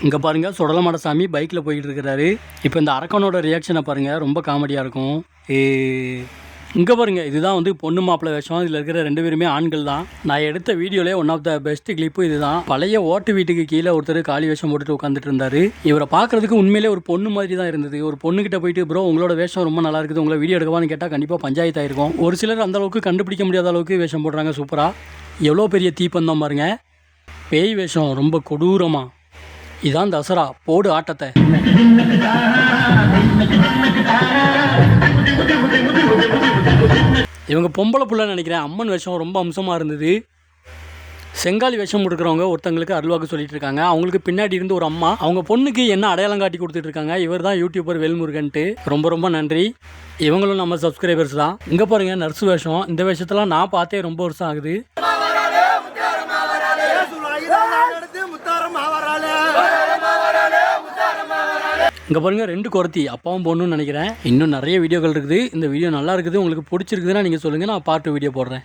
இங்கே பாருங்கள் சுடலமாட சாமி பைக்கில் போய்கிட்டு இருக்கிறாரு. இப்போ இந்த அரக்கனோட ரியாக்ஷனை பாருங்கள், ரொம்ப காமெடியாக இருக்கும். இங்கே பாருங்கள், இதுதான் வந்து பொண்ணு மாப்பிள்ளை வேஷம். இதில் இருக்கிற 2 பேருமே ஆண்கள் தான். நான் எடுத்த வீடியோலே one of the best clip இதுதான். பழைய ஓட்டு வீட்டுக்கு கீழே ஒருத்தர் காளி வேஷம் போட்டுட்டு உட்காந்துட்டு இருந்தார். இவரை பார்க்குறதுக்கு உண்மையிலே ஒரு பொண்ணு மாதிரி தான் இருந்தது. ஒரு பொண்ணுக்கிட்ட போயிட்டு ப்ரோ உங்களோட வேஷம் ரொம்ப நல்லா இருக்குது, உங்களை வீடியோ எடுக்கவான்னு கேட்டால் கண்டிப்பாக பஞ்சாயத்து ஆயிருக்கும். ஒரு சிலர் அந்த அளவுக்கு கண்டுபிடிக்க முடியாத அளவுக்கு வேஷம் போடுறாங்க சூப்பராக. எவ்வளோ பெரிய தீப்பந்தம் பாருங்க. பேய் வேஷம் ரொம்ப கொடூரமாக. இதான் தசரா, போடு ஆட்டத்தை. இவங்க பொம்பளை புள்ள நினைக்கிறேன். அம்மன் வேஷம் ரொம்ப அம்சமாக இருந்தது. செங்காலி வேஷம் கொடுக்குறவங்க ஒருத்தங்களுக்கு அருள்வாக்கு சொல்லிட்டு இருக்காங்க. அவங்களுக்கு பின்னாடி இருந்து ஒரு அம்மா அவங்க பொண்ணுக்கு என்ன அடையாளம் காட்டி கொடுத்துட்டு இருக்காங்க. இவர் தான் யூடியூபர் வேல்முருகன்ட்டு. ரொம்ப ரொம்ப நன்றி. இவங்களும் நம்ம சப்ஸ்கிரைபர்ஸ் தான். இங்கே பாருங்க நர்ஸ் வேஷம். இந்த வேஷத்தெல்லாம் நான் பார்த்தே ரொம்ப வருஷம் ஆகுது. இங்கே பாருங்கள் 2 குறத்தி அப்பாவும் பொண்ணுன்னு நினைக்கிறேன். இன்னும் நிறைய வீடியோக்கள் இருக்குது. இந்த வீடியோ நல்லா இருக்குது, உங்களுக்கு பிடிச்சிருக்குதுன்னா நீங்கள் சொல்லுங்கள், நான் பார்ட் 2 வீடியோ போடுறேன்.